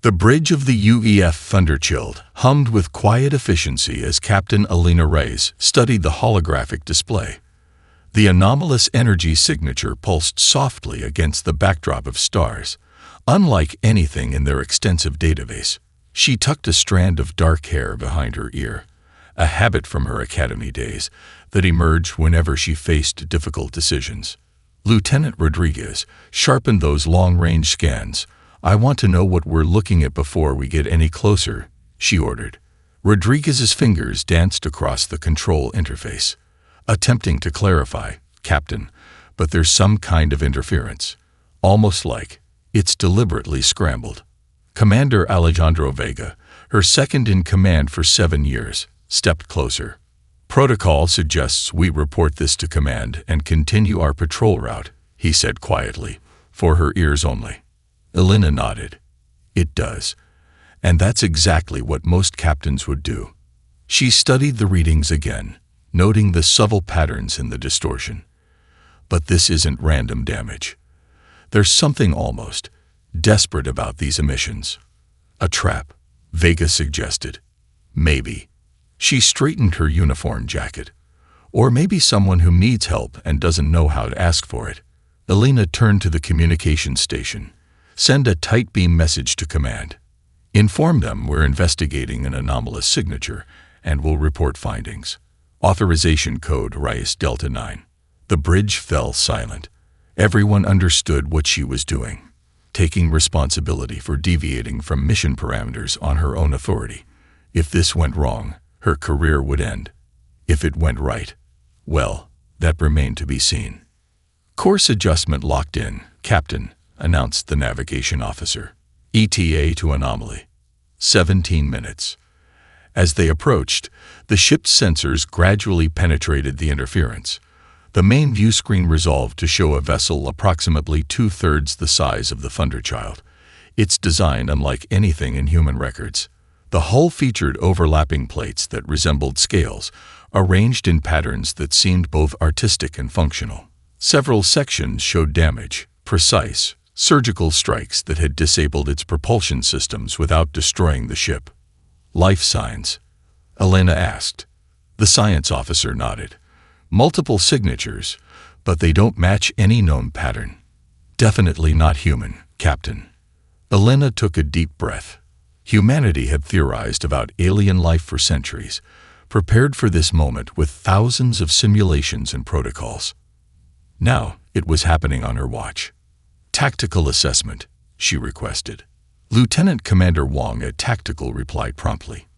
The bridge of the UEF Thunderchild hummed with quiet efficiency as Captain Alina Reyes studied the holographic display. The anomalous energy signature pulsed softly against the backdrop of stars, unlike anything in their extensive database. She tucked a strand of dark hair behind her ear, a habit from her academy days that emerged whenever she faced difficult decisions. Lieutenant Rodriguez sharpened those long-range scans. "I want to know what we're looking at before we get any closer," she ordered. Rodriguez's fingers danced across the control interface, attempting to clarify, "Captain, but there's some kind of interference. Almost like it's deliberately scrambled." Commander Alejandro Vega, her second in command for 7 years, stepped closer. "Protocol suggests we report this to command and continue our patrol route," he said quietly, for her ears only. Alina nodded. "It does. And that's exactly what most captains would do." She studied the readings again, noting the subtle patterns in the distortion. But this isn't random damage. There's something almost desperate about these emissions. "A trap," Vega suggested. "Maybe." She straightened her uniform jacket. "Or maybe someone who needs help and doesn't know how to ask for it." Alina turned to the communications station. "Send a tight beam message to command. Inform them we're investigating an anomalous signature and will report findings. Authorization code Reyes Delta 9. The bridge fell silent. Everyone understood what she was doing, taking responsibility for deviating from mission parameters on her own authority. If this went wrong, her career would end. If it went right, well, that remained to be seen. "Course adjustment locked in, Captain," announced the navigation officer. "ETA to anomaly. 17 minutes. As they approached, the ship's sensors gradually penetrated the interference. The main view screen resolved to show a vessel approximately 2/3 the size of the Thunderchild, its design unlike anything in human records. The hull featured overlapping plates that resembled scales, arranged in patterns that seemed both artistic and functional. Several sections showed damage, precise, surgical strikes that had disabled its propulsion systems without destroying the ship. "Life signs?" Alina asked. The science officer nodded. "Multiple signatures, but they don't match any known pattern. Definitely not human, Captain." Alina took a deep breath. Humanity had theorized about alien life for centuries, prepared for this moment with thousands of simulations and protocols. Now it was happening on her watch. "Tactical assessment," she requested. Lieutenant Commander Wong at Tactical replied promptly.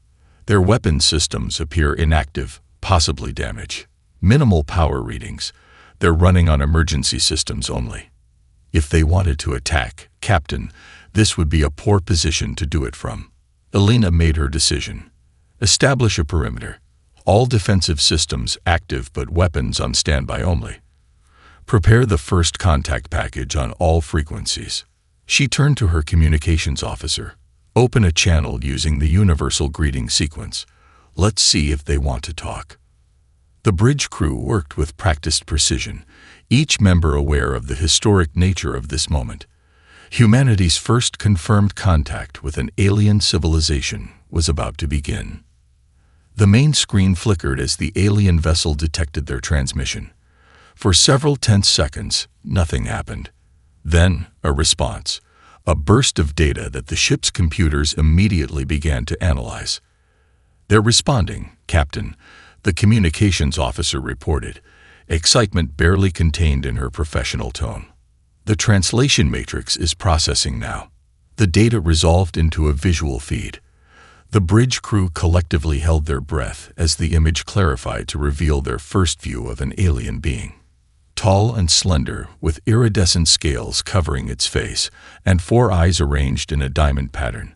"Their weapon systems appear inactive, possibly damaged. Minimal power readings. They're running on emergency systems only." "If they wanted to attack, Captain, this would be a poor position to do it from." Alina made her decision. "Establish a perimeter. All defensive systems active but weapons on standby only. Prepare the first contact package on all frequencies." She turned to her communications officer. "Open a channel using the universal greeting sequence. Let's see if they want to talk." The bridge crew worked with practiced precision, each member aware of the historic nature of this moment. Humanity's first confirmed contact with an alien civilization was about to begin. The main screen flickered as the alien vessel detected their transmission. For several tense seconds, nothing happened. Then, a response, a burst of data that the ship's computers immediately began to analyze. "They're responding, Captain," the communications officer reported, excitement barely contained in her professional tone. "The translation matrix is processing now." The data resolved into a visual feed. The bridge crew collectively held their breath as the image clarified to reveal their first view of an alien being. Tall and slender, with iridescent scales covering its face and 4 eyes arranged in a diamond pattern,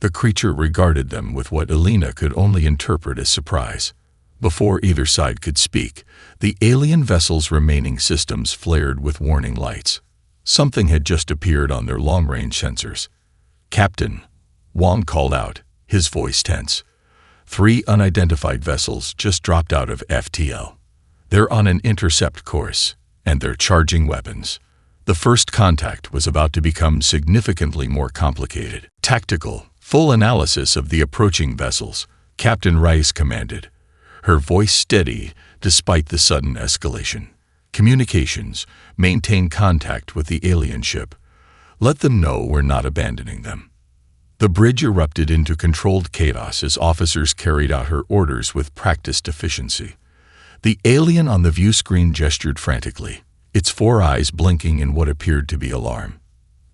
the creature regarded them with what Alina could only interpret as surprise. Before either side could speak, the alien vessel's remaining systems flared with warning lights. Something had just appeared on their long-range sensors. "Captain," Wong called out, his voice tense. 3 unidentified vessels just dropped out of FTL. They're on an intercept course, and they're charging weapons. The first contact was about to become significantly more complicated. Tactical, full analysis of the approaching vessels, Captain Rice commanded, her voice steady despite the sudden escalation. Communications, maintain contact with the alien ship. Let them know we're not abandoning them. The bridge erupted into controlled chaos as officers carried out her orders with practiced efficiency. The alien on the view screen gestured frantically, its 4 eyes blinking in what appeared to be alarm.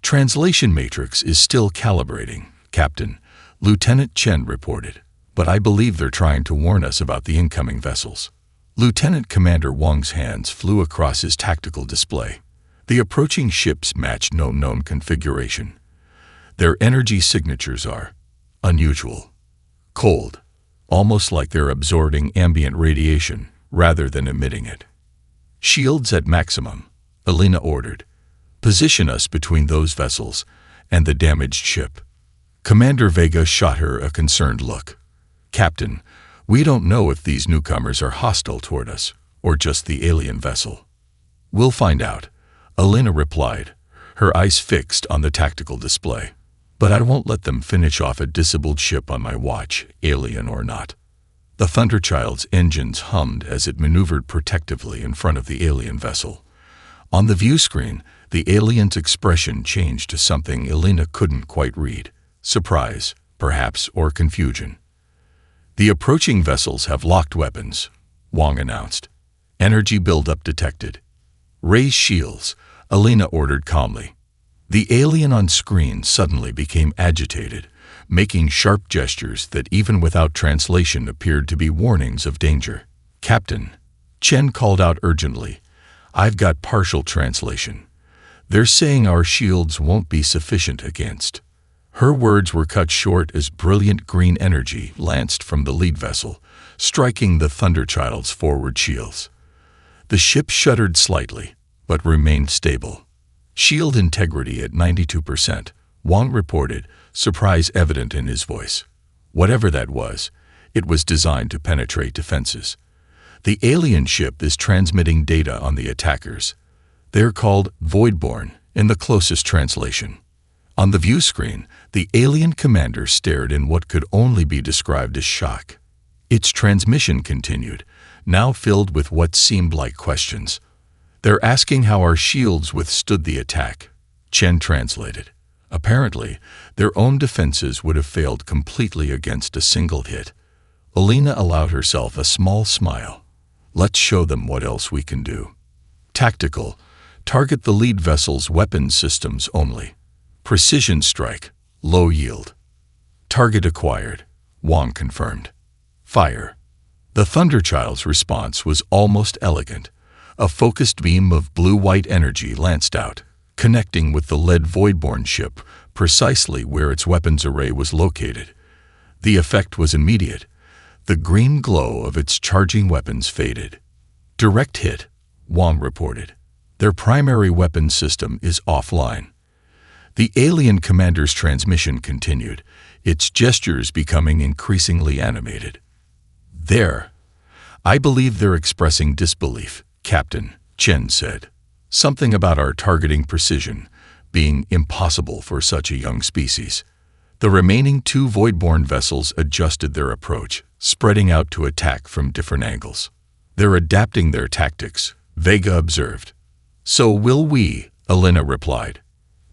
Translation matrix is still calibrating, Captain, Lieutenant Chen reported, but I believe they're trying to warn us about the incoming vessels. Lieutenant Commander Wang's hands flew across his tactical display. The approaching ships matched no known configuration. Their energy signatures are unusual, cold, almost like they're absorbing ambient radiation rather than emitting it. Shields at maximum, Alina ordered. Position us between those vessels and the damaged ship. Commander Vega shot her a concerned look. Captain, we don't know if these newcomers are hostile toward us or just the alien vessel. We'll find out, Alina replied, her eyes fixed on the tactical display. But I won't let them finish off a disabled ship on my watch, alien or not. The Thunderchild's engines hummed as it maneuvered protectively in front of the alien vessel. On the view screen, the alien's expression changed to something Alina couldn't quite read. Surprise, perhaps, or confusion. The approaching vessels have locked weapons, Wang announced. Energy buildup detected. Raise shields, Alina ordered calmly. The alien on screen suddenly became agitated, making sharp gestures that even without translation appeared to be warnings of danger. Captain, Chen called out urgently, I've got partial translation. They're saying our shields won't be sufficient against. Her words were cut short as brilliant green energy lanced from the lead vessel, striking the Thunderchild's forward shields. The ship shuddered slightly, but remained stable. Shield integrity at 92%, Wang reported, surprise evident in his voice. Whatever that was, it was designed to penetrate defenses. The alien ship is transmitting data on the attackers. They're called Voidborn in the closest translation. On the view screen, the alien commander stared in what could only be described as shock. Its transmission continued, now filled with what seemed like questions. They're asking how our shields withstood the attack, Chen translated. Apparently, their own defenses would have failed completely against a single hit. Alina allowed herself a small smile. Let's show them what else we can do. Tactical, target the lead vessel's weapons systems only. Precision strike, low yield. Target acquired, Wang confirmed. Fire. The Thunderchild's response was almost elegant. A focused beam of blue-white energy lanced out, connecting with the lead Voidborn ship precisely where its weapons array was located. The effect was immediate. The green glow of its charging weapons faded. Direct hit, Wang reported. Their primary weapon system is offline. The alien commander's transmission continued, its gestures becoming increasingly animated. There. I believe they're expressing disbelief, Captain, Chen said. Something about our targeting precision being impossible for such a young species. The remaining 2 Voidborn vessels adjusted their approach, spreading out to attack from different angles. They're adapting their tactics, Vega observed. So will we, Alina replied.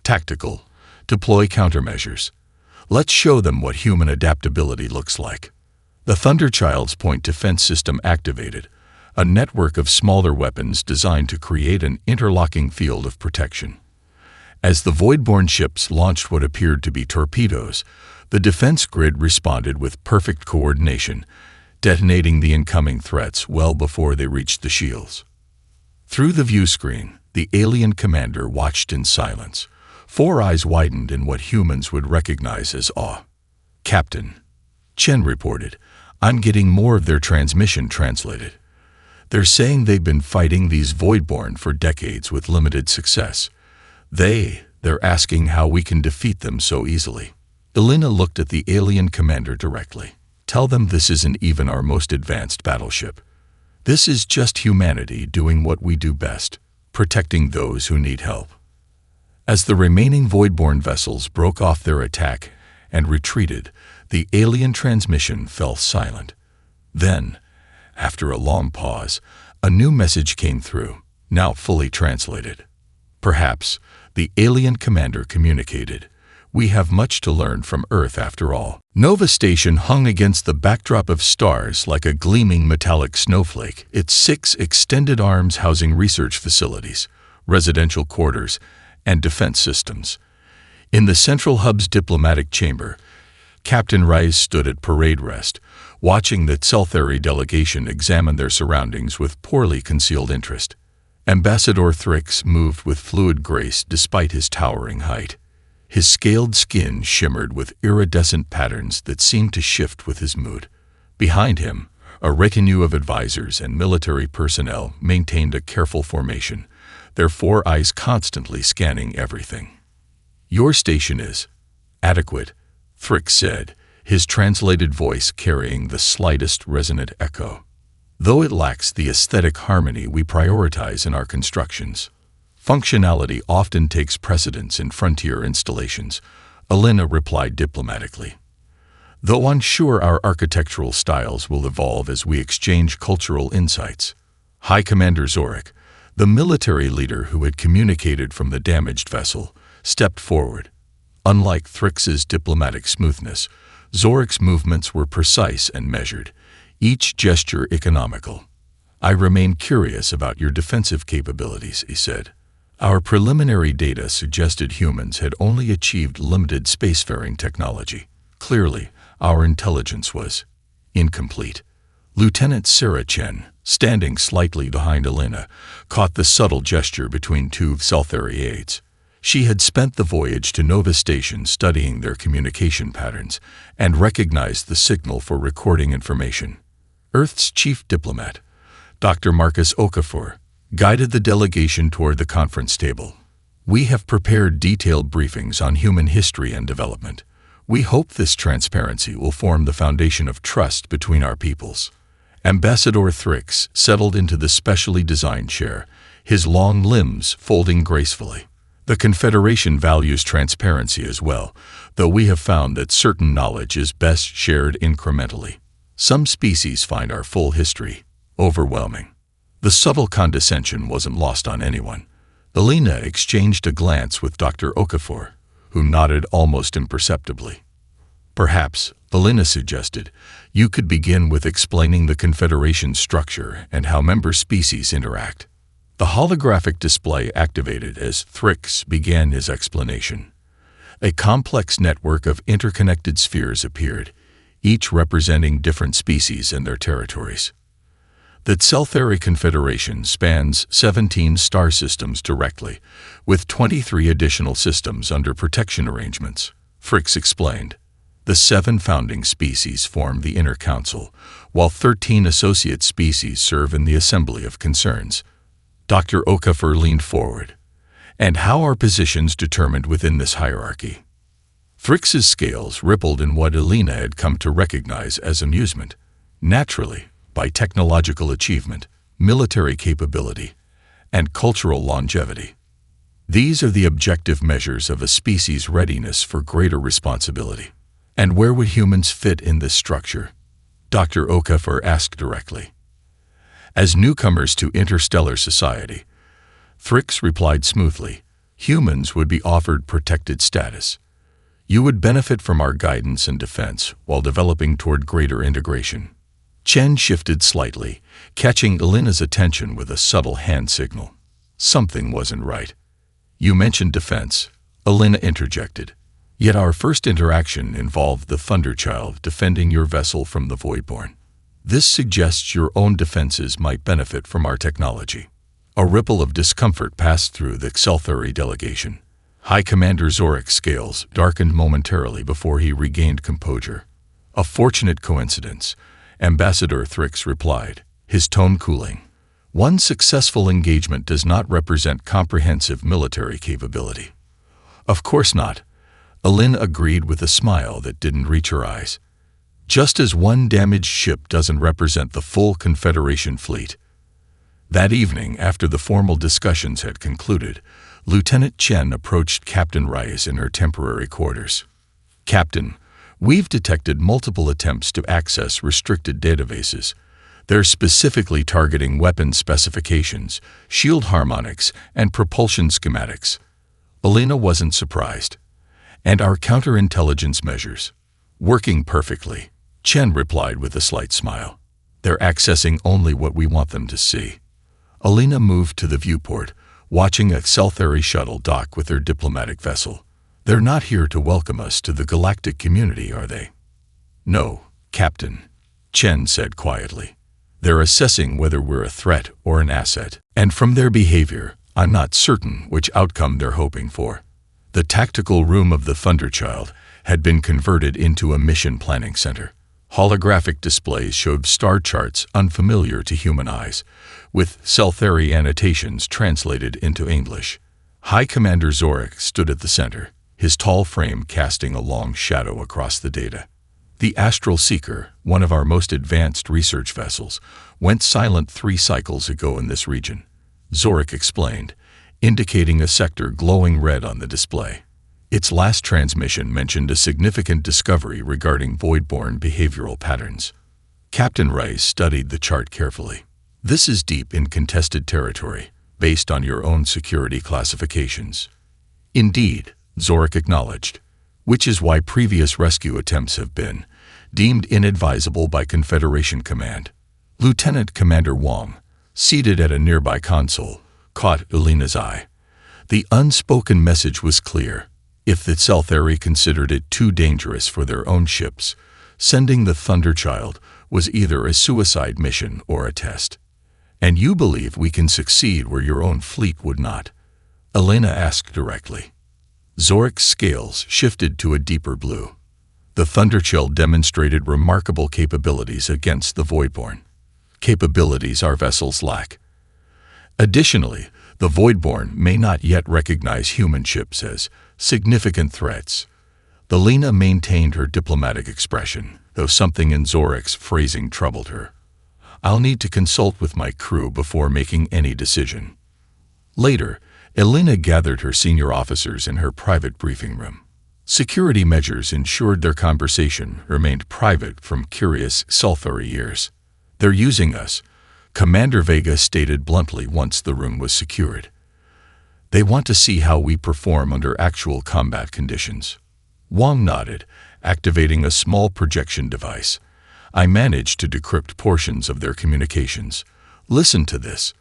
Tactical. Deploy countermeasures. Let's show them what human adaptability looks like. The Thunderchild's point defense system activated, a network of smaller weapons designed to create an interlocking field of protection. As the Voidborn ships launched what appeared to be torpedoes, the defense grid responded with perfect coordination, detonating the incoming threats well before they reached the shields. Through the view screen, the alien commander watched in silence, 4 eyes widened in what humans would recognize as awe. Captain, Chen reported, I'm getting more of their transmission translated. They're saying they've been fighting these Voidborn for decades with limited success. They're asking how we can defeat them so easily. Alina looked at the alien commander directly. Tell them this isn't even our most advanced battleship. This is just humanity doing what we do best, protecting those who need help. As the remaining Voidborn vessels broke off their attack and retreated, the alien transmission fell silent. Then, after a long pause, a new message came through, now fully translated. Perhaps, the alien commander communicated, "We have much to learn from Earth after all." Nova Station hung against the backdrop of stars like a gleaming metallic snowflake, its 6 extended arms housing research facilities, residential quarters, and defense systems. In the central hub's diplomatic chamber, Captain Rice stood at parade rest, watching the Seltheri delegation examine their surroundings with poorly concealed interest. Ambassador Thrix moved with fluid grace despite his towering height. His scaled skin shimmered with iridescent patterns that seemed to shift with his mood. Behind him, a retinue of advisors and military personnel maintained a careful formation, their 4 eyes constantly scanning everything. "Your station is adequate," Thrix said, his translated voice carrying the slightest resonant echo. "Though it lacks the aesthetic harmony we prioritize in our constructions. Functionality often takes precedence in frontier installations," Alina replied diplomatically. "Though unsure our architectural styles will evolve as we exchange cultural insights." High Commander Zorik, the military leader who had communicated from the damaged vessel, stepped forward. Unlike Thrix's diplomatic smoothness, Zorik's movements were precise and measured, each gesture economical. "I remain curious about your defensive capabilities," he said. "Our preliminary data suggested humans had only achieved limited spacefaring technology. Clearly, our intelligence was incomplete." Lieutenant Sarah Chen, standing slightly behind Alina, caught the subtle gesture between 2 Seltheri aides. She had spent the voyage to Nova Station studying their communication patterns and recognized the signal for recording information. Earth's chief diplomat, Dr. Marcus Okafor, guided the delegation toward the conference table. "We have prepared detailed briefings on human history and development. We hope this transparency will form the foundation of trust between our peoples." Ambassador Thrix settled into the specially designed chair, his long limbs folding gracefully. "The Confederation values transparency as well, though we have found that certain knowledge is best shared incrementally. Some species find our full history overwhelming." The subtle condescension wasn't lost on anyone. Alina exchanged a glance with Dr. Okafor, who nodded almost imperceptibly. "Perhaps," Alina suggested, "you could begin with explaining the Confederation's structure and how member species interact." The holographic display activated as Thrix began his explanation. A complex network of interconnected spheres appeared, each representing different species and their territories. The Seltheri Confederation spans 17 star systems directly, with 23 additional systems under protection arrangements, Thrix explained. The 7 founding species form the Inner Council, while 13 associate species serve in the Assembly of Concerns. Dr. Okafor leaned forward. "And how are positions determined within this hierarchy?" Thrix's scales rippled in what Alina had come to recognize as amusement. "Naturally, by technological achievement, military capability, and cultural longevity. These are the objective measures of a species' readiness for greater responsibility." "And where would humans fit in this structure?" Dr. Okafor asked directly. "As newcomers to interstellar society," Thrix replied smoothly, "humans would be offered protected status. You would benefit from our guidance and defense while developing toward greater integration." Chen shifted slightly, catching Alina's attention with a subtle hand signal. Something wasn't right. "You mentioned defense," Alina interjected. "Yet our first interaction involved the Thunderchild defending your vessel from the Voidborn. This suggests your own defenses might benefit from our technology." A ripple of discomfort passed through the Seltheri delegation. High Commander Zorik's scales darkened momentarily before he regained composure. "A fortunate coincidence," Ambassador Thrix replied, his tone cooling. "One successful engagement does not represent comprehensive military capability." "Of course not," Alina agreed with a smile that didn't reach her eyes. "Just as one damaged ship doesn't represent the full Confederation fleet." That evening, after the formal discussions had concluded, Lieutenant Chen approached Captain Rice in her temporary quarters. "Captain, we've detected multiple attempts to access restricted databases. They're specifically targeting weapon specifications, shield harmonics, and propulsion schematics." Alina wasn't surprised. "And our counterintelligence measures? Working perfectly," Chen replied with a slight smile. "They're accessing only what we want them to see." Alina moved to the viewport, watching a Seltheri shuttle dock with their diplomatic vessel. "They're not here to welcome us to the galactic community, are they?" "No, Captain," Chen said quietly. "They're assessing whether we're a threat or an asset, and from their behavior, I'm not certain which outcome they're hoping for." The tactical room of the Thunderchild had been converted into a mission planning center. Holographic displays showed star charts unfamiliar to human eyes, with Seltheri annotations translated into English. High Commander Zorik stood at the center, his tall frame casting a long shadow across the data. "The Astral Seeker, one of our most advanced research vessels, went silent 3 cycles ago in this region," Zorik explained, indicating a sector glowing red on the display. Its last transmission mentioned a significant discovery regarding voidborn behavioral patterns. Captain Rice studied the chart carefully. "This is deep in contested territory, based on your own security classifications." "Indeed," Zorik acknowledged, "which is why previous rescue attempts have been deemed inadvisable by Confederation Command." Lieutenant Commander Wong, seated at a nearby console, caught Alina's eye. The unspoken message was clear. If the Seltheri considered it too dangerous for their own ships, sending the Thunderchild was either a suicide mission or a test. "And you believe we can succeed where your own fleet would not?" Alina asked directly. Zorik's scales shifted to a deeper blue. The Thunderchild demonstrated remarkable capabilities against the Voidborn. Capabilities our vessels lack. Additionally, the Voidborn may not yet recognize human ships as significant threats. Alina maintained her diplomatic expression, though something in Zorik's phrasing troubled her. "I'll need to consult with my crew before making any decision." Later, Alina gathered her senior officers in her private briefing room. Security measures ensured their conversation remained private from curious Seltheri ears. "They're using us," Commander Vega stated bluntly once the room was secured. "They want to see how we perform under actual combat conditions." Wong nodded, activating a small projection device. "I managed to decrypt portions of their communications. Listen to this."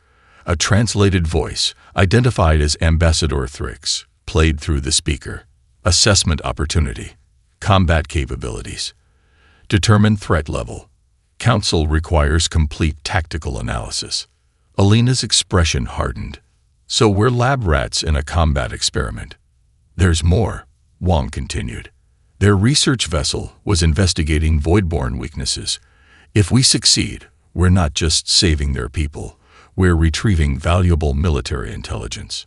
A translated voice, identified as Ambassador Thrix, played through the speaker. "Assessment opportunity. Combat capabilities. Determine threat level. Council requires complete tactical analysis." Alina's expression hardened. "So we're lab rats in a combat experiment." "There's more," Wong continued. "Their research vessel was investigating voidborn weaknesses. If we succeed, we're not just saving their people, we're retrieving valuable military intelligence."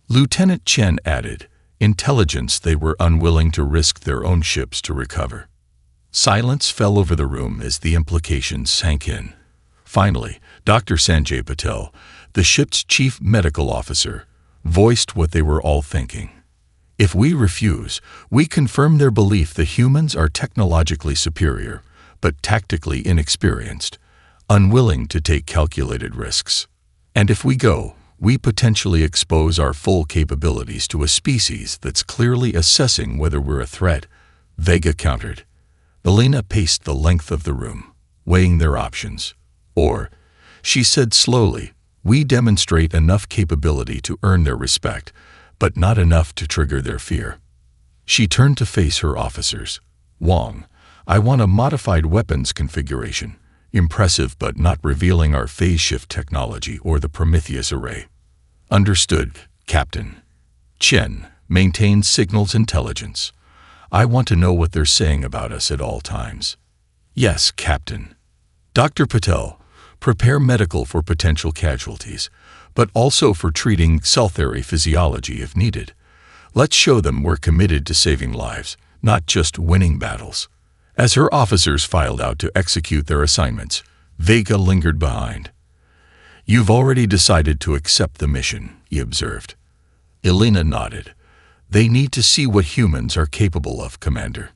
Lieutenant Chen added, "Intelligence they were unwilling to risk their own ships to recover." Silence fell over the room as the implications sank in. Finally, Dr. Sanjay Patel, the ship's chief medical officer, voiced what they were all thinking. "If we refuse, we confirm their belief that humans are technologically superior, but tactically inexperienced, unwilling to take calculated risks. And if we go, we potentially expose our full capabilities to a species that's clearly assessing whether we're a threat," Vega countered. Alina paced the length of the room, weighing their options. "Or," she said slowly, "we demonstrate enough capability to earn their respect, but not enough to trigger their fear." She turned to face her officers. "Wong, I want a modified weapons configuration, impressive but not revealing our phase shift technology or the Prometheus array." "Understood, Captain." "Chen, maintain signals intelligence. I want to know what they're saying about us at all times." "Yes, Captain." "Dr. Patel, prepare medical for potential casualties, but also for treating Seltheri physiology if needed. Let's show them we're committed to saving lives, not just winning battles." As her officers filed out to execute their assignments, Vega lingered behind. "You've already decided to accept the mission," he observed. Elena nodded. They need to see what humans are capable of, Commander.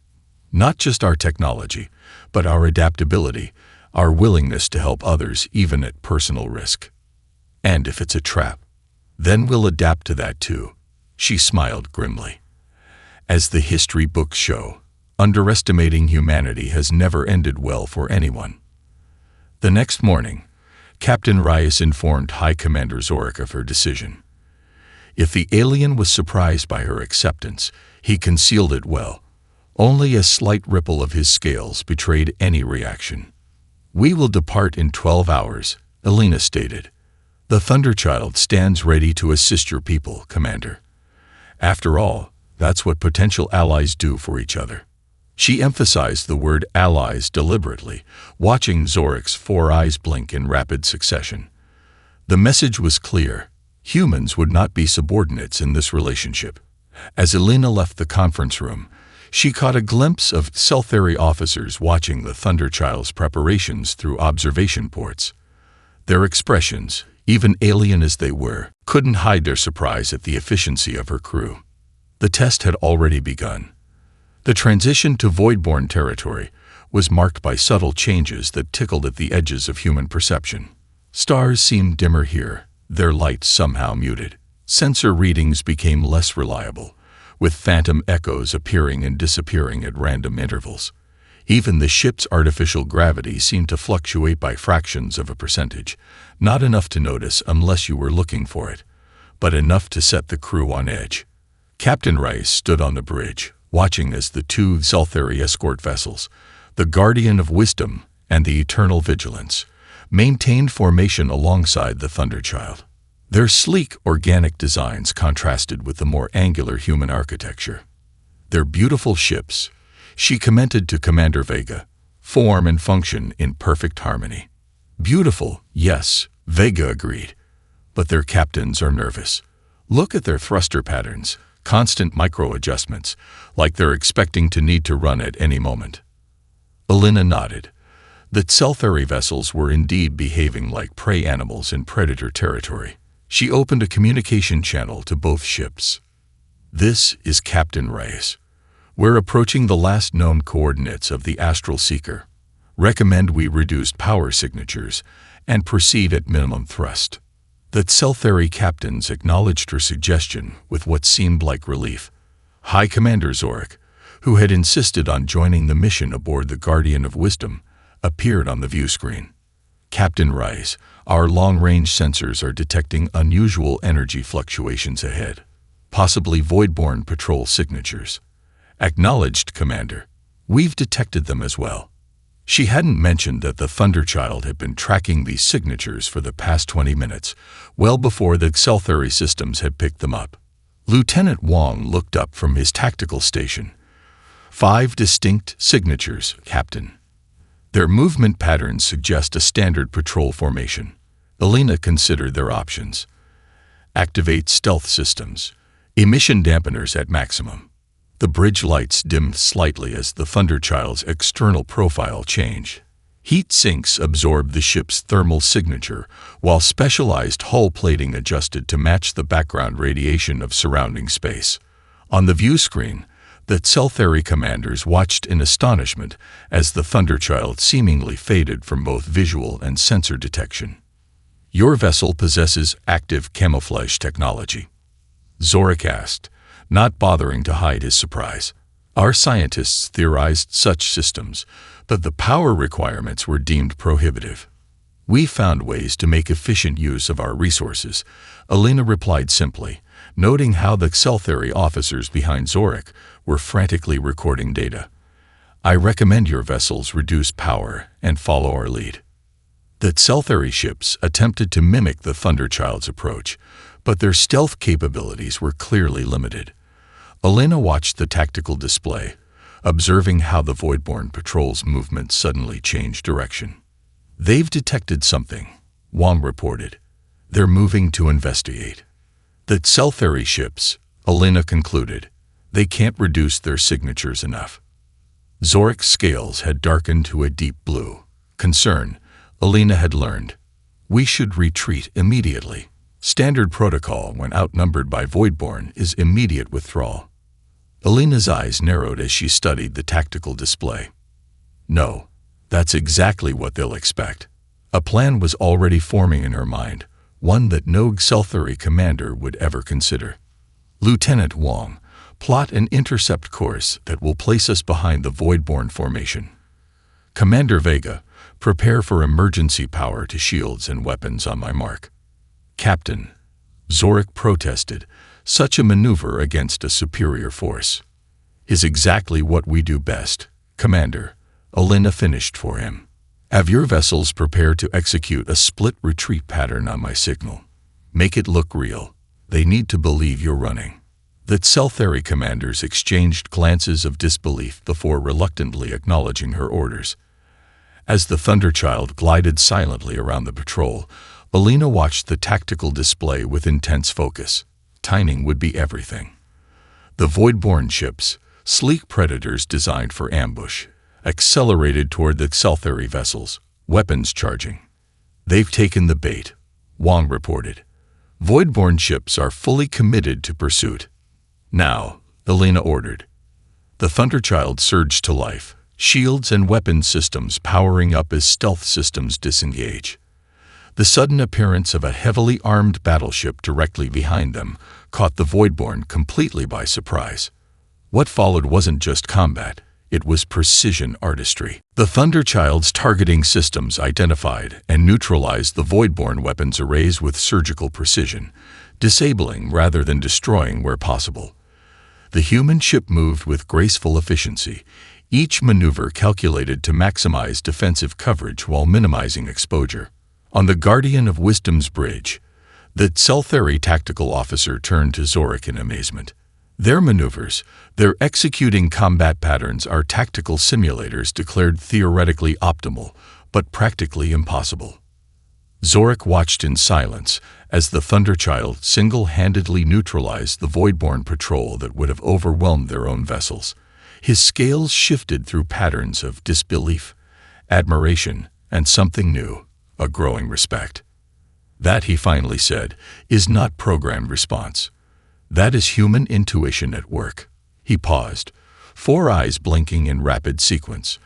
Not just our technology, but our adaptability, our willingness to help others even at personal risk. And if it's a trap, then we'll adapt to that too. She smiled grimly. As the history books show, underestimating humanity has never ended well for anyone. The next morning, Captain Reyes informed High Commander Zorik of her decision. If the alien was surprised by her acceptance, he concealed it well. Only a slight ripple of his scales betrayed any reaction. "We will depart in 12 hours, Elena stated. "The Thunderchild stands ready to assist your people, Commander. After all, that's what potential allies do for each other." She emphasized the word allies deliberately, watching Zorik's 4 eyes blink in rapid succession. The message was clear. Humans would not be subordinates in this relationship. As Elena left the conference room, she caught a glimpse of Seltheri officers watching the Thunderchild's preparations through observation ports. Their expressions, even alien as they were, couldn't hide their surprise at the efficiency of her crew. The test had already begun. The transition to Voidborn territory was marked by subtle changes that tickled at the edges of human perception. Stars seemed dimmer here, their light somehow muted. Sensor readings became less reliable, with phantom echoes appearing and disappearing at random intervals. Even the ship's artificial gravity seemed to fluctuate by fractions of a percentage, not enough to notice unless you were looking for it, but enough to set the crew on edge. Captain Rice stood on the bridge, watching as the 2 Seltheri escort vessels, the Guardian of Wisdom and the Eternal Vigilance, maintained formation alongside the Thunderchild. Their sleek, organic designs contrasted with the more angular human architecture. Their beautiful ships, she commented to Commander Vega, form and function in perfect harmony. Beautiful, yes, Vega agreed, but their captains are nervous. Look at their thruster patterns, constant micro-adjustments, like they're expecting to need to run at any moment. Elena nodded. The Seltheri vessels were indeed behaving like prey animals in predator territory. She opened a communication channel to both ships. "This is Captain Reyes. We're approaching the last known coordinates of the Astral Seeker. Recommend we reduce power signatures and proceed at minimum thrust." The Seltheri captains acknowledged her suggestion with what seemed like relief. High Commander Zorik, who had insisted on joining the mission aboard the Guardian of Wisdom, appeared on the view screen. "Captain Rice, our long-range sensors are detecting unusual energy fluctuations ahead, possibly Voidborn patrol signatures." "Acknowledged, Commander. We've detected them as well." She hadn't mentioned that the Thunderchild had been tracking these signatures for the past 20 minutes, well before the Seltheri systems had picked them up. Lieutenant Wong looked up from his tactical station. "5 distinct signatures, Captain. Their movement patterns suggest a standard patrol formation." Elena considered their options. "Activate stealth systems. Emission dampeners at maximum." The bridge lights dimmed slightly as the Thunderchild's external profile changed. Heat sinks absorbed the ship's thermal signature, while specialized hull plating adjusted to match the background radiation of surrounding space. On the view screen, the Seltheri commanders watched in astonishment as the Thunderchild seemingly faded from both visual and sensor detection. "Your vessel possesses active camouflage technology?" Zorik asked, not bothering to hide his surprise. "Our scientists theorized such systems, but the power requirements were deemed prohibitive. We found ways to make efficient use of our resources," Elena replied simply, noting how the Seltheri officers behind Zorik were frantically recording data. "I recommend your vessels reduce power and follow our lead." The Seltheri ships attempted to mimic the Thunderchild's approach, but their stealth capabilities were clearly limited. Elena watched the tactical display, observing how the Voidborn patrol's movement suddenly changed direction. "They've detected something," Wong reported. "They're moving to investigate." The Seltheri ships, Elena concluded, they can't reduce their signatures enough. Zorik's scales had darkened to a deep blue. Concern, Elena had learned. "We should retreat immediately." Standard protocol when outnumbered by Voidborn is immediate withdrawal. Alina's eyes narrowed as she studied the tactical display. No, that's exactly what they'll expect. A plan was already forming in her mind, one that no Xelthari commander would ever consider. Lieutenant Wong, plot an intercept course that will place us behind the Voidborn formation. Commander Vega, prepare for emergency power to shields and weapons on my mark. Captain, Zorik protested, such a maneuver against a superior force is exactly what we do best, Commander, Alina finished for him. Have your vessels prepare to execute a split retreat pattern on my signal. Make it look real. They need to believe you're running. The Xelthari commanders exchanged glances of disbelief before reluctantly acknowledging her orders. As the Thunderchild glided silently around the patrol, Alina watched the tactical display with intense focus. Timing would be everything. The Voidborn ships, sleek predators designed for ambush, accelerated toward the Xelthari vessels, weapons charging. They've taken the bait, Wong reported. Voidborn ships are fully committed to pursuit. Now, Alina ordered. The Thunderchild surged to life, shields and weapon systems powering up as stealth systems disengage. The sudden appearance of a heavily armed battleship directly behind them caught the Voidborn completely by surprise. What followed wasn't just combat. It was precision artistry. The Thunderchild's targeting systems identified and neutralized the Voidborn weapons arrays with surgical precision, disabling rather than destroying where possible. The human ship moved with graceful efficiency, each maneuver calculated to maximize defensive coverage while minimizing exposure. On the Guardian of Wisdom's bridge, the Xelthari tactical officer turned to Zorik in amazement. Their maneuvers, their executing combat patterns are tactical simulators declared theoretically optimal, but practically impossible. Zorik watched in silence as the Thunderchild single-handedly neutralized the Voidborn patrol that would have overwhelmed their own vessels. His scales shifted through patterns of disbelief, admiration, and something new, a growing respect. That, he finally said, is not programmed response. That is human intuition at work. He paused, 4 eyes blinking in rapid sequence.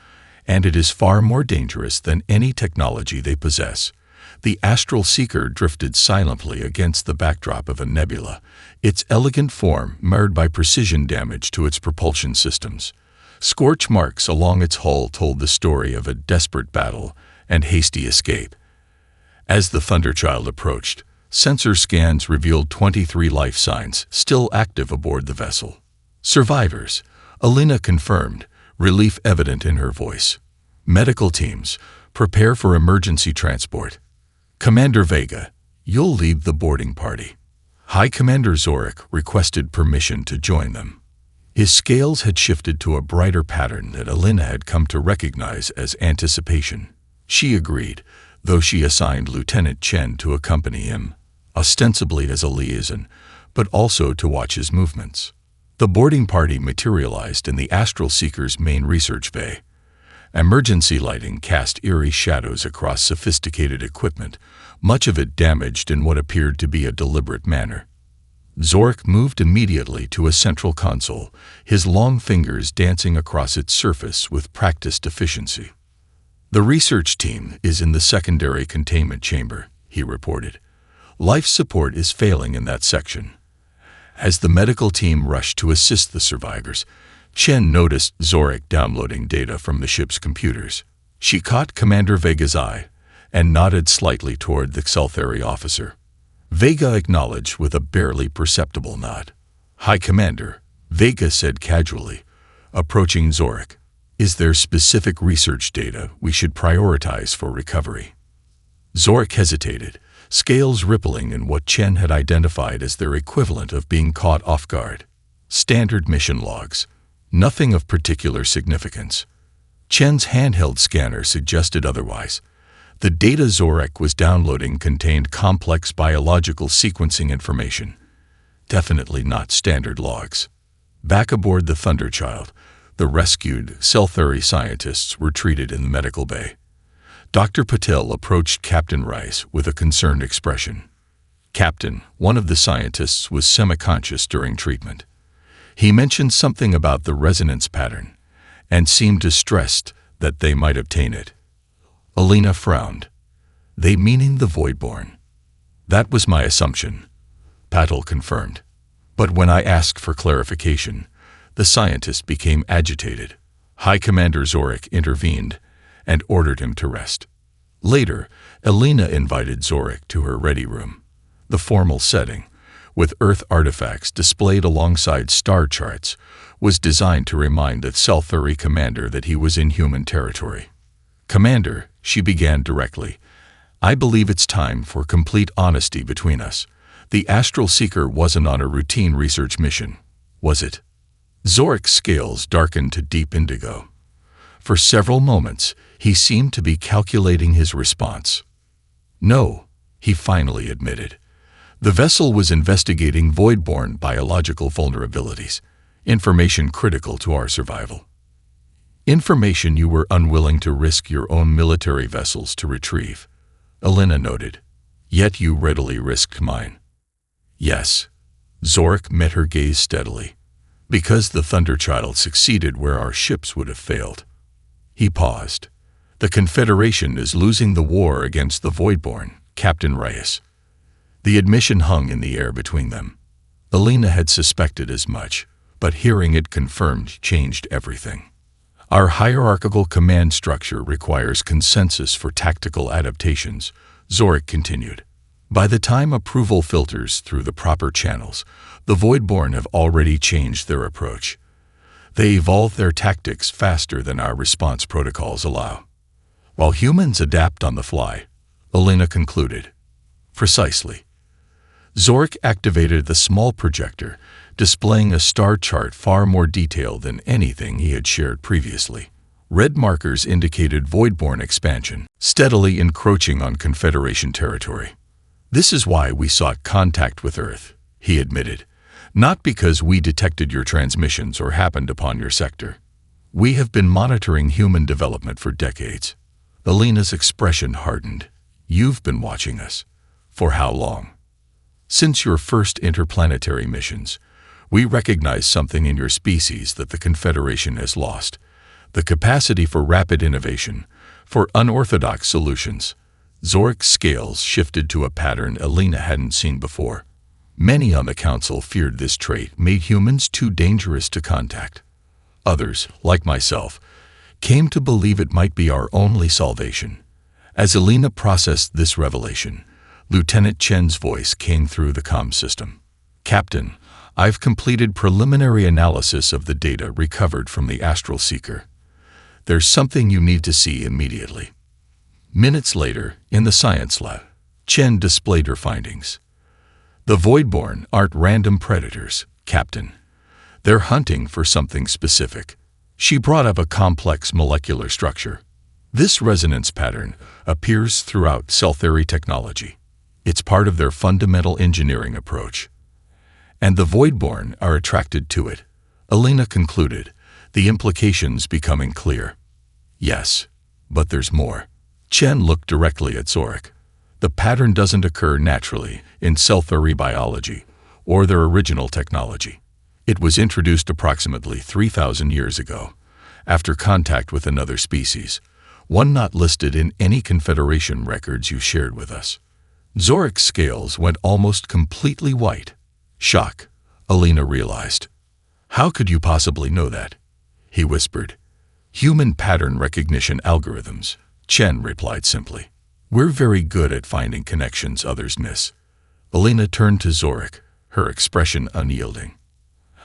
And it is far more dangerous than any technology they possess. The astral seeker drifted silently against the backdrop of a nebula, its elegant form marred by precision damage to its propulsion systems. Scorch marks along its hull told the story of a desperate battle and hasty escape. As the Thunderchild approached, sensor scans revealed 23 life signs still active aboard the vessel. Survivors, Alina confirmed, relief evident in her voice. Medical teams, prepare for emergency transport. Commander Vega, you'll lead the boarding party. High Commander Zorik requested permission to join them. His scales had shifted to a brighter pattern that Alina had come to recognize as anticipation. She agreed, though she assigned Lieutenant Chen to accompany him, ostensibly as a liaison, but also to watch his movements. The boarding party materialized in the Astral Seeker's main research bay. Emergency lighting cast eerie shadows across sophisticated equipment, much of it damaged in what appeared to be a deliberate manner. Zorik moved immediately to a central console, his long fingers dancing across its surface with practiced efficiency. The research team is in the secondary containment chamber, he reported. Life support is failing in that section. As the medical team rushed to assist the survivors, Chen noticed Zorik downloading data from the ship's computers. She caught Commander Vega's eye and nodded slightly toward the Xelthari officer. Vega acknowledged with a barely perceptible nod. High Commander, Vega said casually, approaching Zorik. Is there specific research data we should prioritize for recovery? Zorik hesitated, scales rippling in what Chen had identified as their equivalent of being caught off guard. Standard mission logs. Nothing of particular significance. Chen's handheld scanner suggested otherwise. The data Zorik was downloading contained complex biological sequencing information. Definitely not standard logs. Back aboard the Thunderchild, the rescued Xelthari scientists were treated in the medical bay. Dr. Patel approached Captain Rice with a concerned expression. Captain, one of the scientists, was semi-conscious during treatment. He mentioned something about the resonance pattern and seemed distressed that they might obtain it. Alina frowned. They meaning the Voidborn. That was my assumption, Patel confirmed. But when I asked for clarification, the scientist became agitated. High Commander Zorik intervened and ordered him to rest. Later, Alina invited Zorik to her ready room. The formal setting, with Earth artifacts displayed alongside star charts, was designed to remind the Selthuri commander that he was in human territory. "Commander," she began directly, "I believe it's time for complete honesty between us. The Astral Seeker wasn't on a routine research mission, was it?" Zorik's scales darkened to deep indigo. For several moments, he seemed to be calculating his response. "No," he finally admitted. "The vessel was investigating Voidborn biological vulnerabilities, information critical to our survival. Information you were unwilling to risk your own military vessels to retrieve," Alina noted. "Yet you readily risked mine." "Yes." Zorik met her gaze steadily. "Because the Thunderchild succeeded where our ships would have failed." He paused. "The Confederation is losing the war against the Voidborn, Captain Reyes." The admission hung in the air between them. Alina had suspected as much, but hearing it confirmed changed everything. "Our hierarchical command structure requires consensus for tactical adaptations," Zorik continued. "By the time approval filters through the proper channels, the Voidborn have already changed their approach. They evolve their tactics faster than our response protocols allow. While humans adapt on the fly," Alina concluded. "Precisely." Zorik activated the small projector, displaying a star chart far more detailed than anything he had shared previously. Red markers indicated Voidborn expansion, steadily encroaching on Confederation territory. "This is why we sought contact with Earth," he admitted. "Not because we detected your transmissions or happened upon your sector. We have been monitoring human development for decades." Alina's expression hardened. "You've been watching us. For how long?" "Since your first interplanetary missions. We recognize something in your species that the Confederation has lost. The capacity for rapid innovation, for unorthodox solutions." Zorik's scales shifted to a pattern Alina hadn't seen before. Many on the Council feared this trait made humans too dangerous to contact. Others, like myself, came to believe it might be our only salvation. As Alina processed this revelation, Lieutenant Chen's voice came through the comm system. "Captain, I've completed preliminary analysis of the data recovered from the Astral Seeker. There's something you need to see immediately." Minutes later, in the science lab, Chen displayed her findings. "The Voidborn aren't random predators, Captain. They're hunting for something specific." She brought up a complex molecular structure. "This resonance pattern appears throughout Selthuri technology. It's part of their fundamental engineering approach. And the Voidborn are attracted to it," Alina concluded, the implications becoming clear. "Yes, but there's more." Chen looked directly at Zorik. "The pattern doesn't occur naturally in Selthuri biology or their original technology. It was introduced approximately 3,000 years ago, after contact with another species, one not listed in any Confederation records you shared with us." Zorik's scales went almost completely white. Shock, Alina realized. "How could you possibly know that?" he whispered. "Human pattern recognition algorithms," Chen replied simply. "We're very good at finding connections others miss." Alina turned to Zorik, her expression unyielding.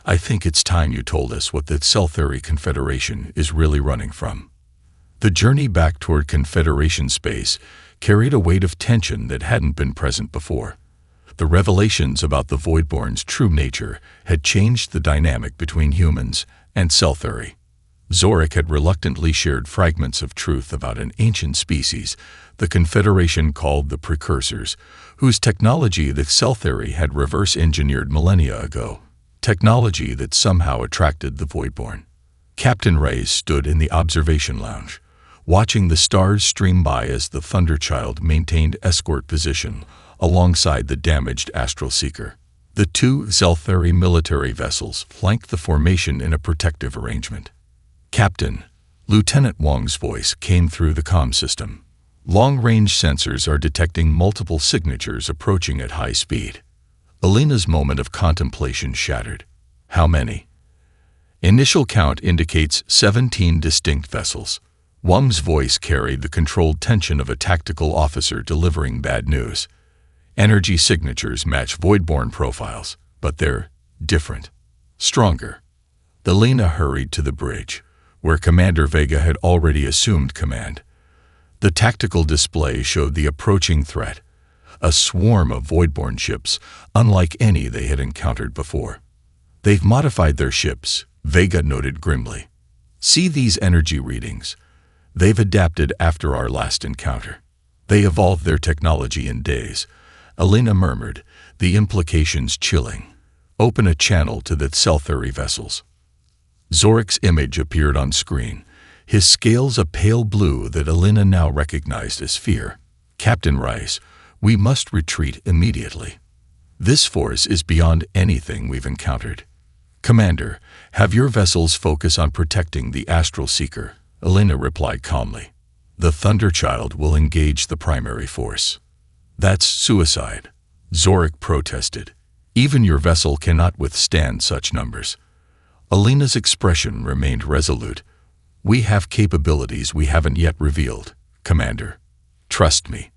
"I think it's time you told us what the Selthuri Confederation is really running from." The journey back toward Confederation space carried a weight of tension that hadn't been present before. The revelations about the Voidborn's true nature had changed the dynamic between humans and Selthuri. Zorik had reluctantly shared fragments of truth about an ancient species the Confederation called the Precursors, whose technology the Selthuri had reverse-engineered millennia ago, technology that somehow attracted the Voidborn. Captain Reyes stood in the observation lounge, watching the stars stream by as the Thunderchild maintained escort position alongside the damaged Astral Seeker. The two Zelthari military vessels flanked the formation in a protective arrangement. "Captain," Lieutenant Wang's voice came through the comm system. "Long-range sensors are detecting multiple signatures approaching at high speed." Alina's moment of contemplation shattered. "How many?" "Initial count indicates 17 distinct vessels." Wang's voice carried the controlled tension of a tactical officer delivering bad news. "Energy signatures match Voidborn profiles, but they're different. Stronger." Alina hurried to the bridge, where Commander Vega had already assumed command. The tactical display showed the approaching threat, a swarm of Voidborn ships, unlike any they had encountered before. "They've modified their ships," Vega noted grimly. "See these energy readings. They've adapted after our last encounter. They evolved their technology in days." Alina murmured, the implications chilling. "Open a channel to the Zelthari vessels." Zorik's image appeared on screen, his scales a pale blue that Alina now recognized as fear. "Captain Rice, we must retreat immediately. This force is beyond anything we've encountered." "Commander, have your vessels focus on protecting the Astral Seeker," Alina replied calmly. "The Thunderchild will engage the primary force." "That's suicide," Zorik protested. "Even your vessel cannot withstand such numbers." Alina's expression remained resolute. "We have capabilities we haven't yet revealed, Commander. Trust me."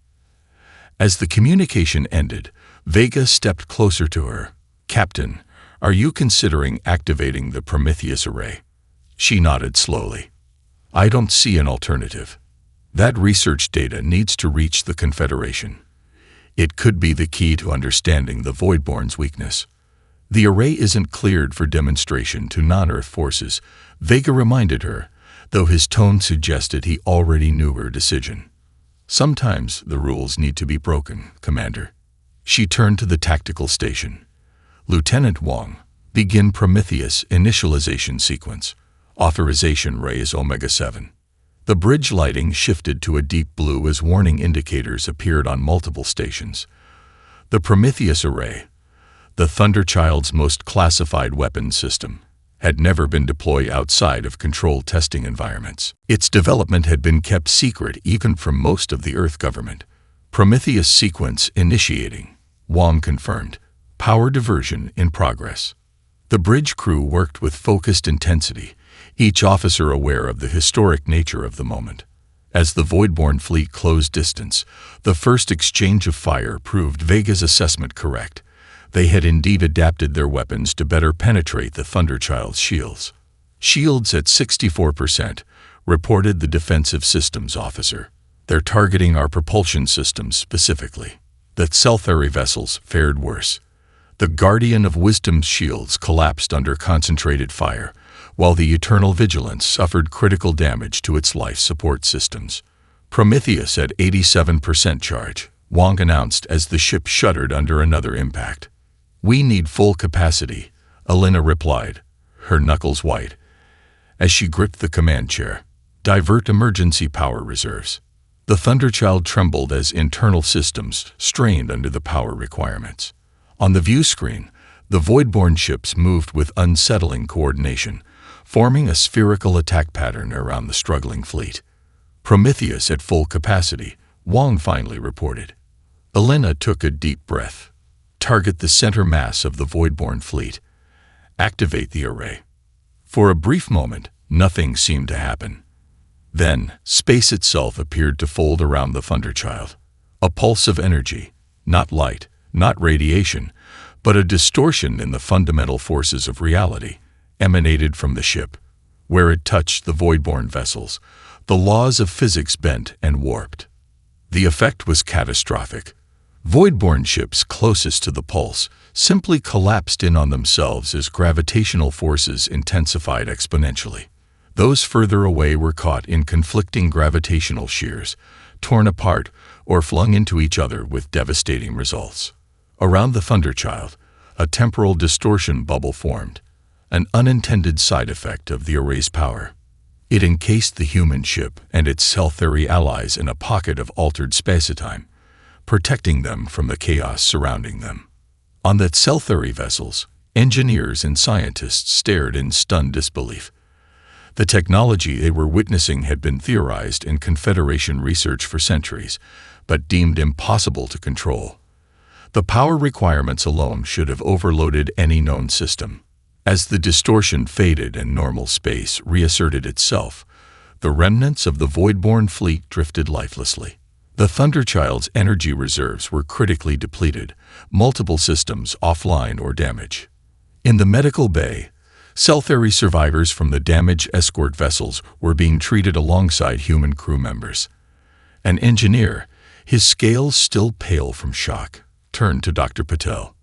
As the communication ended, Vega stepped closer to her. "Captain, are you considering activating the Prometheus array?" She nodded slowly. "I don't see an alternative. That research data needs to reach the Confederation. It could be the key to understanding the Voidborn's weakness." "The array isn't cleared for demonstration to non-Earth forces," Vega reminded her, though his tone suggested he already knew her decision. "Sometimes the rules need to be broken, Commander." She turned to the tactical station. "Lieutenant Wang, begin Prometheus initialization sequence. Authorization ray is Omega-7. The bridge lighting shifted to a deep blue as warning indicators appeared on multiple stations. The Prometheus array, the Thunderchild's most classified weapons system, had never been deployed outside of controlled testing environments. Its development had been kept secret even from most of the Earth government. "Prometheus sequence initiating," Wang confirmed. "Power diversion in progress." The bridge crew worked with focused intensity, each officer aware of the historic nature of the moment. As the Voidborn fleet closed distance, the first exchange of fire proved Vega's assessment correct. They had indeed adapted their weapons to better penetrate the Thunderchild's shields. "Shields at 64%, reported the defensive systems officer. "They're targeting our propulsion systems specifically." The Zelthari vessels fared worse. The Guardian of Wisdom's shields collapsed under concentrated fire, while the Eternal Vigilance suffered critical damage to its life support systems. "Prometheus at 87% charge," Wang announced as the ship shuddered under another impact. "We need full capacity," Alina replied, her knuckles white, as she gripped the command chair. "Divert emergency power reserves." The Thunderchild trembled as internal systems strained under the power requirements. On the view screen, the Voidborn ships moved with unsettling coordination, forming a spherical attack pattern around the struggling fleet. "Prometheus at full capacity," Wang finally reported. Alina took a deep breath. "Target the center mass of the Voidborn fleet. Activate the array." For a brief moment, nothing seemed to happen. Then, space itself appeared to fold around the Thunderchild. A pulse of energy, not light, not radiation, but a distortion in the fundamental forces of reality, emanated from the ship. Where it touched the Voidborn vessels, the laws of physics bent and warped. The effect was catastrophic. Voidborn ships closest to the pulse simply collapsed in on themselves as gravitational forces intensified exponentially. Those further away were caught in conflicting gravitational shears, torn apart or flung into each other with devastating results. Around the Thunderchild, a temporal distortion bubble formed, an unintended side effect of the array's power. It encased the human ship and its Zelthari allies in a pocket of altered spacetime, protecting them from the chaos surrounding them. On the Selthuri vessels, engineers and scientists stared in stunned disbelief. The technology they were witnessing had been theorized in Confederation research for centuries, but deemed impossible to control. The power requirements alone should have overloaded any known system. As the distortion faded and normal space reasserted itself, the remnants of the Voidborn fleet drifted lifelessly. The Thunderchild's energy reserves were critically depleted, multiple systems offline or damaged. In the medical bay, Selthuri survivors from the damaged escort vessels were being treated alongside human crew members. An engineer, his scales still pale from shock, turned to Dr. Patel.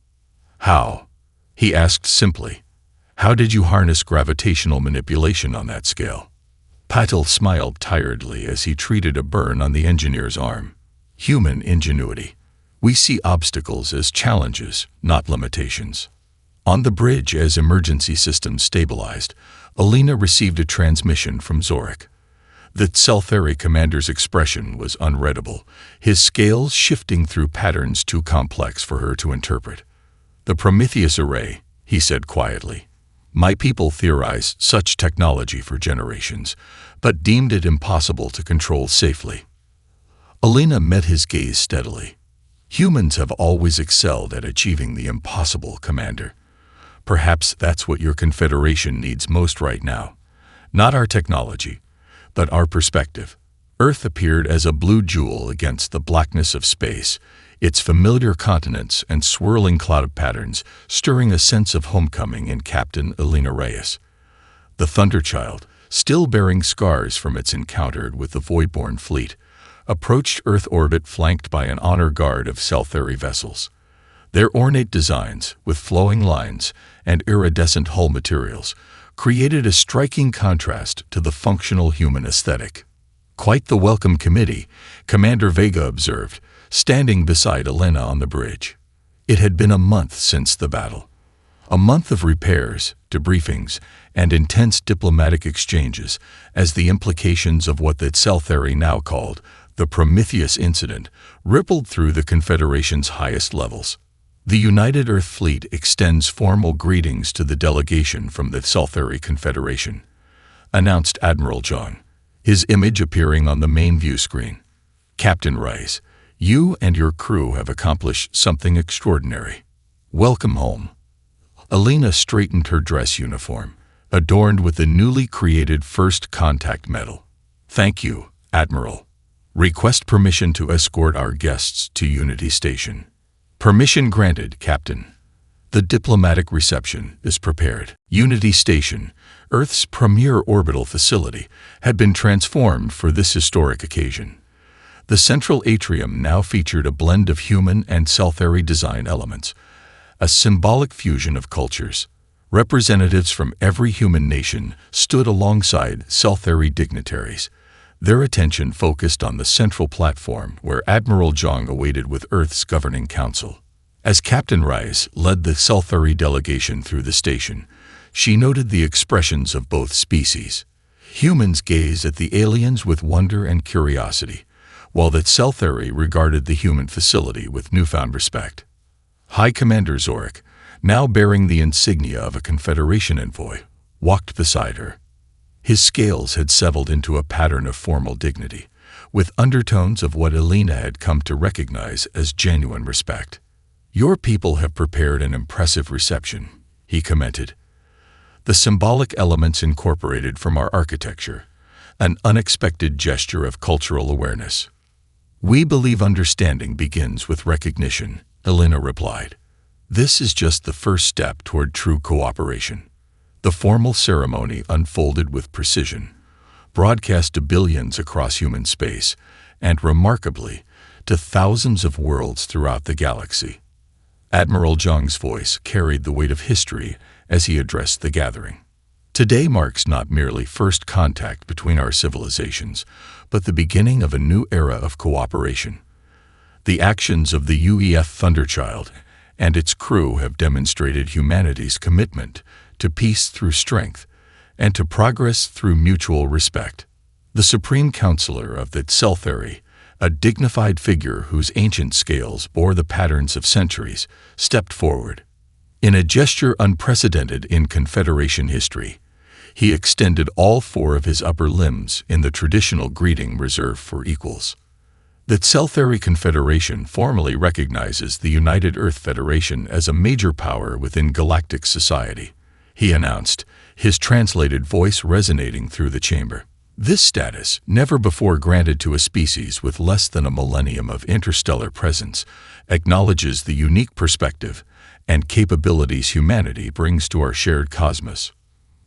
"How?" he asked simply. "How did you harness gravitational manipulation on that scale?" Patel smiled tiredly as he treated a burn on the engineer's arm. "Human ingenuity. We see obstacles as challenges, not limitations." On the bridge, as emergency systems stabilized, Alina received a transmission from Zorik. The Selthuri commander's expression was unreadable, his scales shifting through patterns too complex for her to interpret. "The Prometheus array," he said quietly. "My people theorized such technology for generations, but deemed it impossible to control safely." Alina met his gaze steadily. "Humans have always excelled at achieving the impossible, Commander. Perhaps that's what your Confederation needs most right now. Not our technology, but our perspective." Earth appeared as a blue jewel against the blackness of space, its familiar continents and swirling cloud patterns stirring a sense of homecoming in Captain Alina Reyes. The Thunderchild, still bearing scars from its encounter with the Voidborn fleet, approached Earth orbit flanked by an honor guard of Selthuri vessels. Their ornate designs, with flowing lines and iridescent hull materials, created a striking contrast to the functional human aesthetic. "Quite the welcome committee," Commander Vega observed, standing beside Alina on the bridge. It had been a month since the battle. A month of repairs, debriefings, and intense diplomatic exchanges as the implications of what the Selthuri now called the Prometheus incident rippled through the Confederation's highest levels. "The United Earth Fleet extends formal greetings to the delegation from the Selthuri Confederation," announced Admiral John, his image appearing on the main view screen. "Captain Rice, you and your crew have accomplished something extraordinary. Welcome home." Alina straightened her dress uniform, adorned with the newly created First Contact Medal. "Thank you, Admiral. Request permission to escort our guests to Unity Station." "Permission granted, Captain. The diplomatic reception is prepared." Unity Station, Earth's premier orbital facility, had been transformed for this historic occasion. The central atrium now featured a blend of human and Selthuri design elements, a symbolic fusion of cultures. Representatives from every human nation stood alongside Selthuri dignitaries, their attention focused on the central platform where Admiral Zhang awaited with Earth's governing council. As Captain Rice led the Selthuri delegation through the station, she noted the expressions of both species. Humans gazed at the aliens with wonder and curiosity, while the Selthuri regarded the human facility with newfound respect. High Commander Zorik, now bearing the insignia of a Confederation envoy, walked beside her. His scales had settled into a pattern of formal dignity, with undertones of what Alina had come to recognize as genuine respect. "Your people have prepared an impressive reception," he commented. "The symbolic elements incorporated from our architecture, an unexpected gesture of cultural awareness." "We believe understanding begins with recognition," Alina replied. "This is just the first step toward true cooperation." The formal ceremony unfolded with precision, broadcast to billions across human space, and remarkably, to thousands of worlds throughout the galaxy. Admiral Zhang's voice carried the weight of history as he addressed the gathering. "Today marks not merely first contact between our civilizations, but the beginning of a new era of cooperation. The actions of the UEF Thunderchild and its crew have demonstrated humanity's commitment to peace through strength, and to progress through mutual respect." The Supreme Counselor of the Selthuri, A dignified figure whose ancient scales bore the patterns of centuries stepped forward. In a gesture unprecedented in Confederation history, he extended all four of his upper limbs in the traditional greeting reserved for equals. The Tselthari Confederation formally recognizes the United Earth Federation as a major power within galactic society, he announced, his translated voice resonating through the chamber. This status, never before granted to a species with less than a millennium of interstellar presence, acknowledges the unique perspective and capabilities humanity brings to our shared cosmos.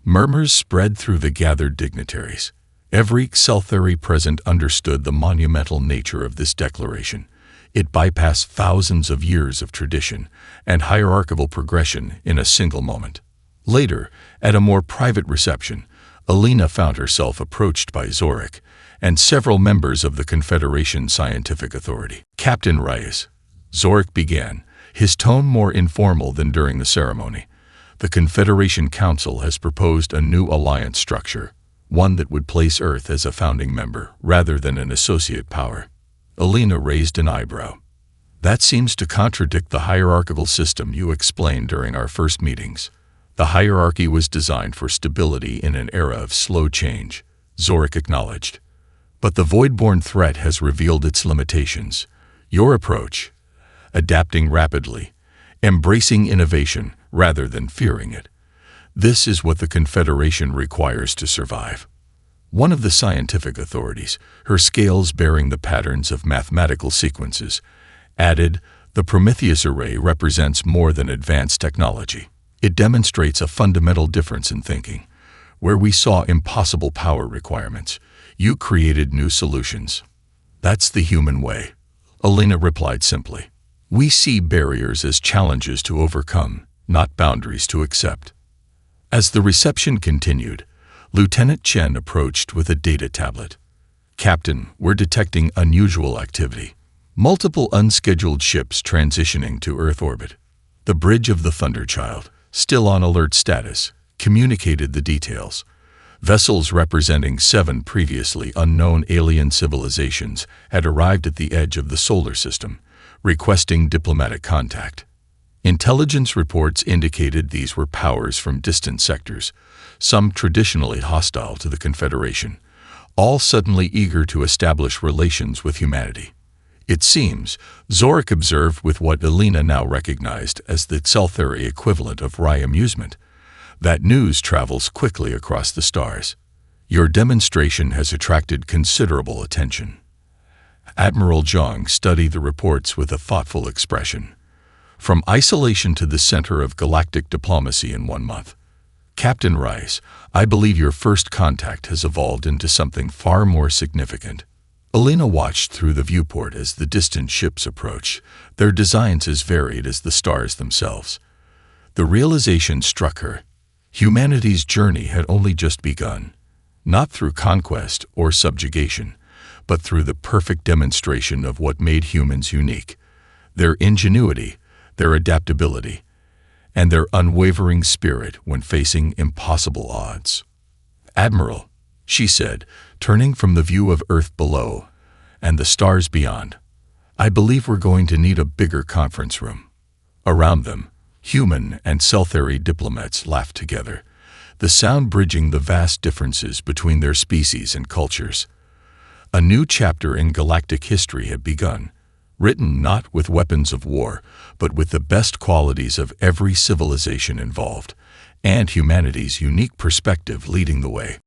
Murmurs spread through the gathered dignitaries. Every Tselthari present understood the monumental nature of this declaration. It bypassed thousands of years of tradition and hierarchical progression in a single moment. Later, at a more private reception, Alina found herself approached by Zorik and several members of the Confederation Scientific Authority. Captain Reyes, Zorik began, his tone more informal than during the ceremony. The Confederation Council has proposed a new alliance structure, one that would place Earth as a founding member rather than an associate power. Alina raised an eyebrow. That seems to contradict the hierarchical system you explained during our first meetings. The hierarchy was designed for stability in an era of slow change, Zorik acknowledged. But the Voidborn threat has revealed its limitations. Your approach, adapting rapidly, embracing innovation rather than fearing it. This is what the Confederation requires to survive. One of the scientific authorities, her scales bearing the patterns of mathematical sequences, added, "The Prometheus array represents more than advanced technology. It demonstrates a fundamental difference in thinking. Where we saw impossible power requirements, you created new solutions. That's the human way," Alina replied simply. "We see barriers as challenges to overcome, not boundaries to accept." As the reception continued, Lieutenant Chen approached with a data tablet. "Captain, we're detecting unusual activity. Multiple unscheduled ships transitioning to Earth orbit." The bridge of the Thunderchild, still on alert status, communicated the details. Vessels representing 7 previously unknown alien civilizations had arrived at the edge of the solar system, requesting diplomatic contact. Intelligence reports indicated these were powers from distant sectors, some traditionally hostile to the Confederation, all suddenly eager to establish relations with humanity. It seems, Zorik observed with what Alina now recognized as the Tselthari equivalent of wry amusement, that news travels quickly across the stars. Your demonstration has attracted considerable attention. Admiral Zhang studied the reports with a thoughtful expression. From isolation to the center of galactic diplomacy in 1 month. Captain Rice, I believe your first contact has evolved into something far more significant. Alina watched through the viewport as the distant ships approached, their designs as varied as the stars themselves. The realization struck her. Humanity's journey had only just begun, not through conquest or subjugation, but through the perfect demonstration of what made humans unique, their ingenuity, their adaptability, and their unwavering spirit when facing impossible odds. "Admiral," she said, turning from the view of Earth below and the stars beyond, "I believe we're going to need a bigger conference room." Around them, human and Tselthari diplomats laughed together, the sound bridging the vast differences between their species and cultures. A new chapter in galactic history had begun, written not with weapons of war, but with the best qualities of every civilization involved, and humanity's unique perspective leading the way.